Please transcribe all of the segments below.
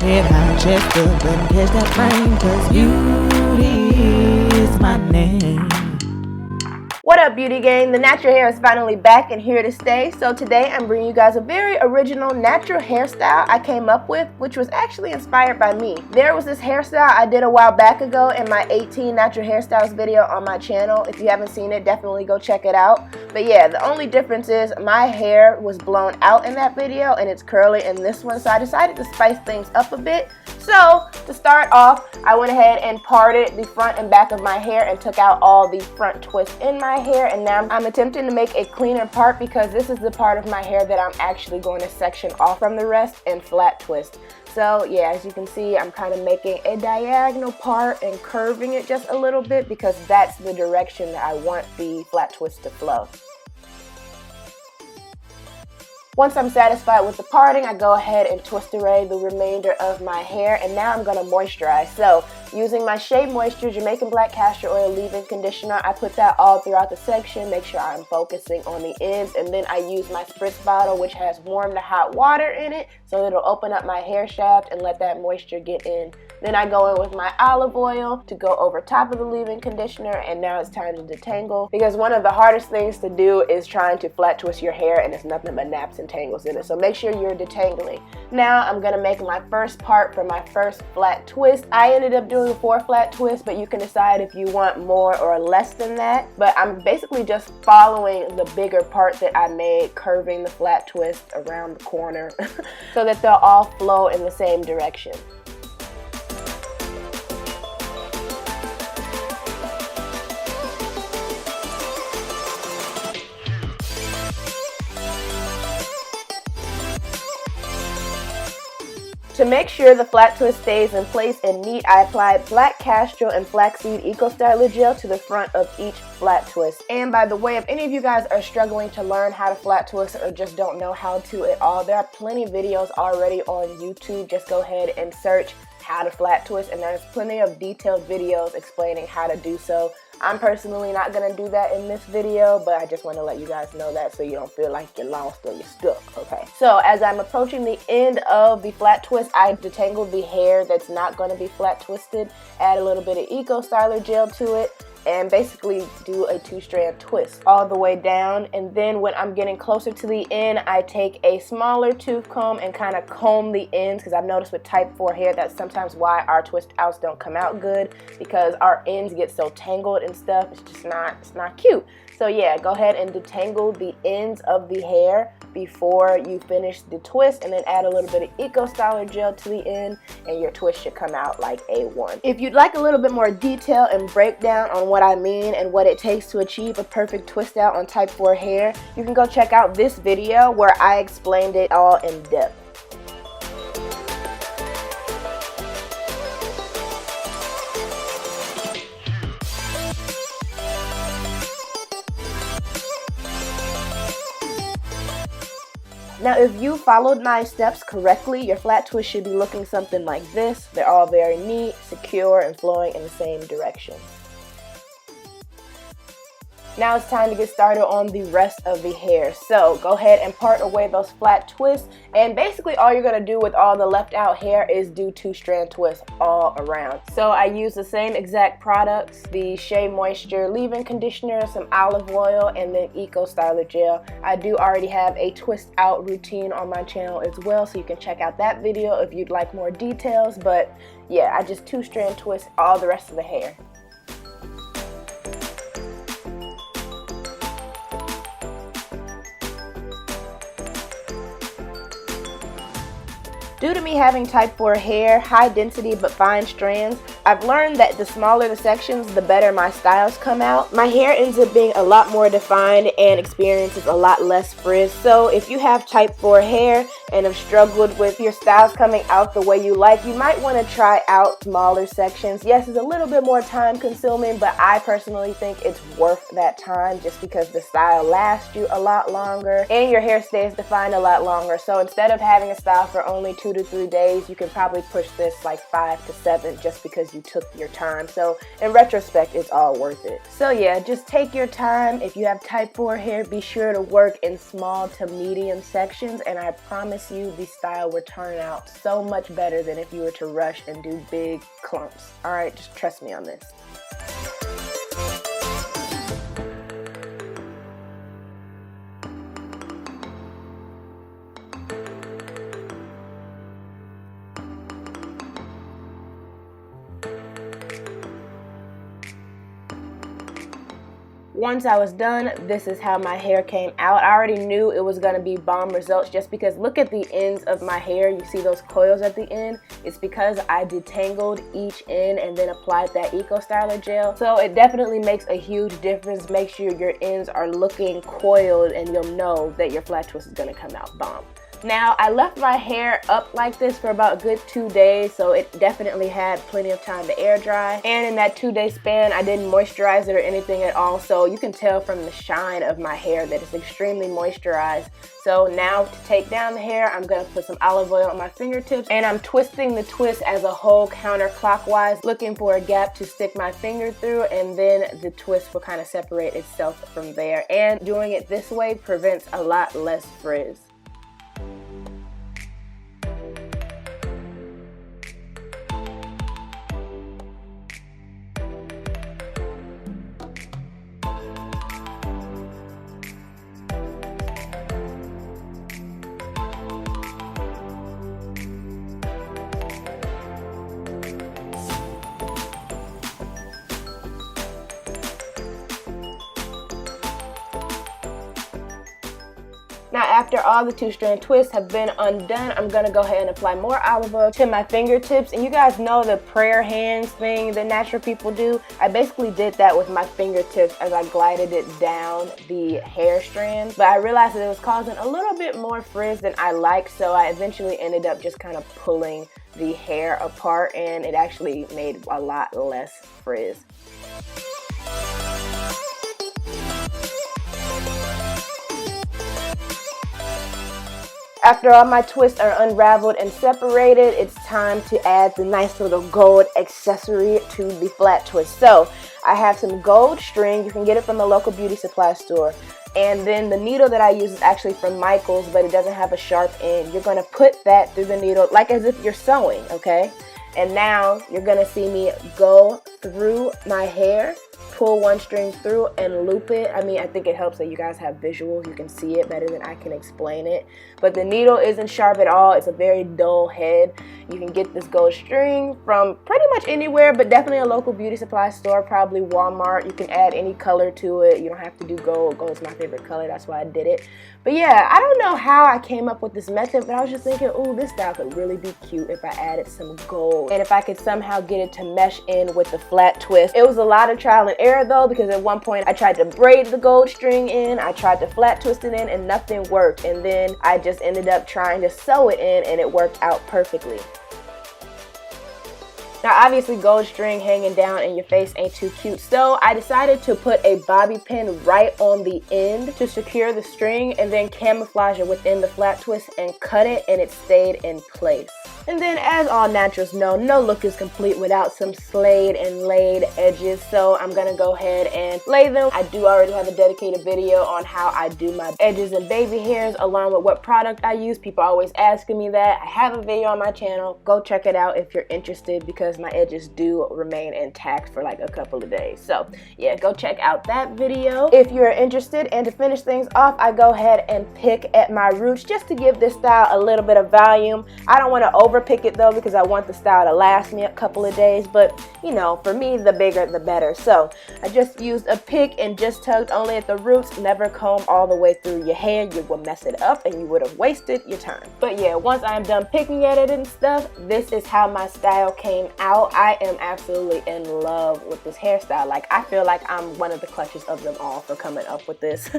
Head high, chest up, and catch that brain, 'cause beauty is my name. What up, beauty gang? The natural hair is finally back and here to stay. So today I'm bringing you guys a very original natural hairstyle I came up with, which was actually inspired by me. There was this hairstyle I did a while back ago in my 18 natural hairstyles video on my channel. If you haven't seen it, definitely go check it out. But yeah, the only difference is my hair was blown out in that video and it's curly in this one, so I decided to spice things up a bit. So to start off, I went ahead and parted the front and back of my hair and took out all the front twists in my hair, and now I'm attempting to make a cleaner part because this is the part of my hair that I'm actually going to section off from the rest and flat twist. So yeah, as you can see, I'm kind of making a diagonal part and curving it just a little bit because that's the direction that I want the flat twist to flow. Once I'm satisfied with the parting, I go ahead and twist array the remainder of my hair, and now I'm going to moisturize. So using my Shea Moisture Jamaican Black Castor Oil leave-in conditioner, I put that all throughout the section, make sure I'm focusing on the ends, and then I use my spritz bottle, which has warm to hot water in it, so it'll open up my hair shaft and let that moisture get in. Then I go in with my olive oil to go over top of the leave-in conditioner, and now it's time to detangle, because one of the hardest things to do is trying to flat twist your hair, and it's nothing but naps and tangles in it, so make sure you're detangling. Now I'm going to make my first part for my first flat twist. I ended up doing 4 flat twists, but you can decide if you want more or less than that. But I'm basically just following the bigger part that I made, curving the flat twist around the corner so that they'll all flow in the same direction. To make sure the flat twist stays in place and neat, I applied black castor and flaxseed eco styler gel to the front of each flat twist. And by the way, if any of you guys are struggling to learn how to flat twist or just don't know how to at all, there are plenty of videos already on YouTube. Just go ahead and search how to flat twist, and there's plenty of detailed videos explaining how to do so. I'm personally not going to do that in this video, but I just want to let you guys know that so you don't feel like you're lost or you're stuck, okay? So as I'm approaching the end of the flat twist, I detangled the hair that's not going to be flat twisted, add a little bit of eco styler gel to it, and basically do a 2-strand twist all the way down. And then when I'm getting closer to the end, I take a smaller tooth comb and kind of comb the ends, because I've noticed with type 4 hair that's sometimes why our twist outs don't come out good, because our ends get so tangled and stuff. It's just not cute. So yeah, go ahead and detangle the ends of the hair before you finish the twist, and then add a little bit of eco styler gel to the end, and your twist should come out like A1. If you'd like a little bit more detail and breakdown on what I mean and what it takes to achieve a perfect twist out on type 4 hair, you can go check out this video where I explained it all in depth. Now, if you followed my steps correctly, your flat twist should be looking something like this. They're all very neat, secure, and flowing in the same direction. Now it's time to get started on the rest of the hair. So go ahead and part away those flat twists, and basically all you're going to do with all the left out hair is do 2-strand twists all around. So I use the same exact products, the Shea Moisture leave-in conditioner, some olive oil, and then eco styler gel. I do already have a twist out routine on my channel as well, so you can check out that video if you'd like more details. But yeah, I just 2-strand twist all the rest of the hair. Due to me having type 4 hair, high density but fine strands, I've learned that the smaller the sections, the better my styles come out. My hair ends up being a lot more defined and experiences a lot less frizz. So if you have type 4 hair and have struggled with your styles coming out the way you like, you might want to try out smaller sections. Yes, it's a little bit more time consuming, but I personally think it's worth that time just because the style lasts you a lot longer and your hair stays defined a lot longer. So instead of having a style for only 2 to 3 days, you can probably push this like 5 to 7 just because you took your time. So in retrospect, it's all worth it. So yeah, just take your time. If you have type 4 hair, be sure to work in small to medium sections, and I promise promise you the style will turn out so much better than if you were to rush and do big clumps. All right, just trust me on this. Once I was done, this is how my hair came out. I already knew it was going to be bomb results just because look at the ends of my hair. You see those coils at the end? It's because I detangled each end and then applied that HAIRSTYLE gel. So it definitely makes a huge difference. Make sure your ends are looking coiled and you'll know that your flat twist is going to come out bomb. Now, I left my hair up like this for about a good 2 days, so it definitely had plenty of time to air dry. And in that 2-day span, I didn't moisturize it or anything at all, so you can tell from the shine of my hair that it's extremely moisturized. So now to take down the hair, I'm gonna put some olive oil on my fingertips, and I'm twisting the twist as a whole counterclockwise, looking for a gap to stick my finger through, and then the twist will kind of separate itself from there. And doing it this way prevents a lot less frizz. Now after all the 2-strand twists have been undone, I'm going to go ahead and apply more olive oil to my fingertips. And you guys know the prayer hands thing that natural people do. I basically did that with my fingertips as I glided it down the hair strand. But I realized that it was causing a little bit more frizz than I like, so I eventually ended up just kind of pulling the hair apart, and it actually made a lot less frizz. After all my twists are unraveled and separated, it's time to add the nice little gold accessory to the flat twist. So I have some gold string. You can get it from a local beauty supply store. And then the needle that I use is actually from Michael's, but it doesn't have a sharp end. You're going to put that through the needle like as if you're sewing, okay? And now you're going to see me go through my hair, pull one string through and loop it. I mean, I think it helps that you guys have visuals. You can see it better than I can explain it. But the needle isn't sharp at all. It's a very dull head. You can get this gold string from pretty much anywhere, but definitely a local beauty supply store, probably Walmart. You can add any color to it. You don't have to do gold. Gold is my favorite color. That's why I did it. But yeah, I don't know how I came up with this method, but I was just thinking, ooh, this style could really be cute if I added some gold. And if I could somehow get it to mesh in with the flat twist. It was a lot of trial and error though, because at one point I tried to braid the gold string in, I tried to flat twist it in, and nothing worked. And then I just ended up trying to sew it in, and it worked out perfectly. Now obviously gold string hanging down in your face ain't too cute, so I decided to put a bobby pin right on the end to secure the string, and then camouflage it within the flat twist and cut it, and it stayed in place. And then, as all naturals know, no look is complete without some slayed and laid edges, so I'm gonna go ahead and lay them. I do already have a dedicated video on how I do my edges and baby hairs along with what product I use. People are always asking me that. I have a video on my channel. Go check it out if you're interested, because my edges do remain intact for like a couple of days. So yeah, go check out that video if you're interested. And to finish things off, I go ahead and pick at my roots just to give this style a little bit of volume. I don't want to overpick it though, because I want the style to last me a couple of days, but you know, for me, the bigger the better. So I just used a pick and just tugged only at the roots. Never comb all the way through your hair. You will mess it up and you would have wasted your time. But yeah, once I'm done picking at it and stuff, this is how my style came out. I am absolutely in love with this hairstyle. Like, I feel like I'm one of the clutches of them all for coming up with this.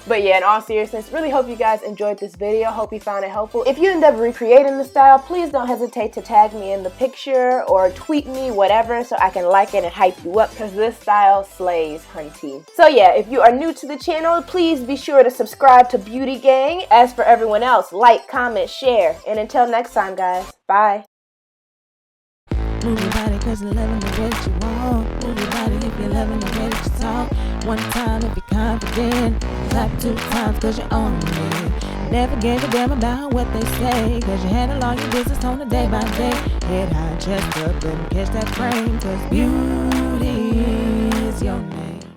But yeah, in all seriousness, really hope you guys enjoyed this video. Hope you found it helpful. If you end up recreating the style, please don't hesitate to tag me in the picture or tweet me, whatever, so I can like it and hype you up, because this style slays, hunty. So yeah, if you are new to the channel, please be sure to subscribe to Beauty Gang. As for everyone else, like, comment, share, and until next time, guys, bye. Move your body cause you're loving the way that you want. Move your body if you're loving the way that you talk. One time if you're confident. Clap 2 times cause you're on me. Never gave a damn about what they say, cause you handle all your business on a day by day. Head high, chest up, and catch that frame, cause beauty